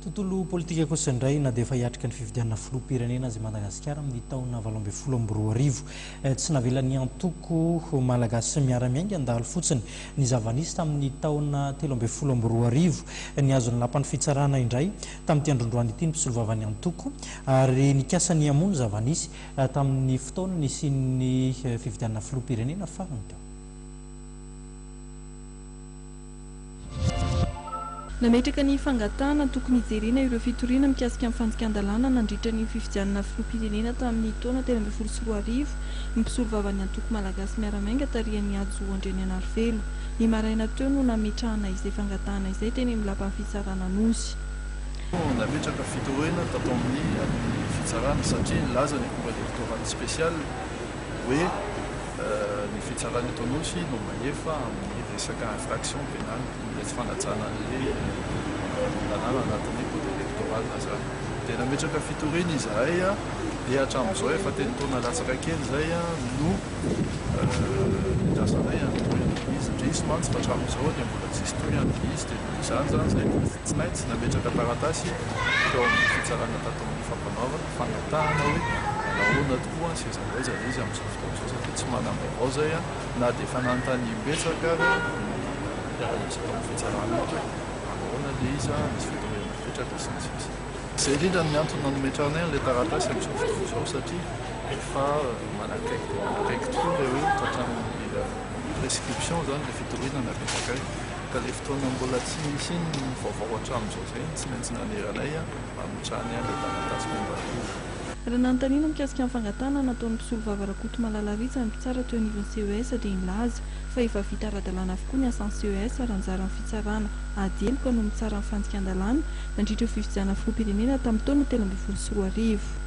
tontolo politika kosa indray na dia efa hiatrika ny fifidianana filoham-pirenena izay Madagasikara amin'ny taona 2024 tsy navelan'ny antoko malagasy miara-miainga andalo fotsiny ny zavanisy tamin'ny taona 2024 ny azon'ny lapan'ny fitsarana indray tamin'ity androndroany ity ny mpisolovavany antoko ary nikasany amono zavanisy tamin'ny fotoana nisian'ny fifidianana filoham-pirenena farany teo. Nametraka ny fangatahana tokony hijerena ireo fitoriana mikasika amin'ny fanjikan-dalàna nandritra ny fifidianana filoham-pirenena tamin'ny taona 2024 ny mpisolovavany antoko malagasy miara-miainga tarihan'ny ajo Andrianarivelo. Ny maraina teo no nametrahana izay fangatahana izay teny amin'ny lapan'ny fitsarana nosy. Nametraka fitoriana tato amin'ny fitsarana satria nilaza ny congrès électoral spécial hoe ny fitsarana eto Anosy no mahefa amin'ny resaka infraction pénale tsy fanatsana an'ilay lalàna anatin'ny code électoral zany. Dia nametraka fitoriana izahay dia hatramin'izao efa teny taona latsaka kely izay no nilasanay izy ndrisy mantsy fa hatramin'izao dia mbola tsisy toy izy dia izany zany izay tsy maintsy nametraka taratasy teo amin'ny fitsarana tato amin'ny fampanaovana fangatahana hoe nahoana tokoa ny sezavaiza izy amin'izao fotoana izao satria tsy manam-baovao zay na dia efa nanontany betsaka misy tao amin'ny fitsarana hoe nahoana le izy misy fitoriana mipetraka sy ny sisa. Izay indrindra ny antony nanometranay an'ilay taratasy amin'izao fotoana izao satria efa manakaiky dia manakaiky tokoa ilay hoe hatramin'ny prescription zany le fitoriana napetraka ka ilay fotoana mbola tsy misy ny vaovao hatramin'izao zay tsy maintsy naneranay mametrahany ilay taratasy mombany. Raha nanontaniana mikasika amin'ny fangatahana nataon'ny mpisolovava Rakoto Malalaritsa ny mpitsara teo anivon'ny CES dia nilaza fa efa vita ara-dalàna avokoa ny asan'ny CES ary anjaran'ny fitsarana adeloka no mitsara ny fanjikan-dalàna nandritra fifidianana filoham-pirenena tamin'ny taona 2024.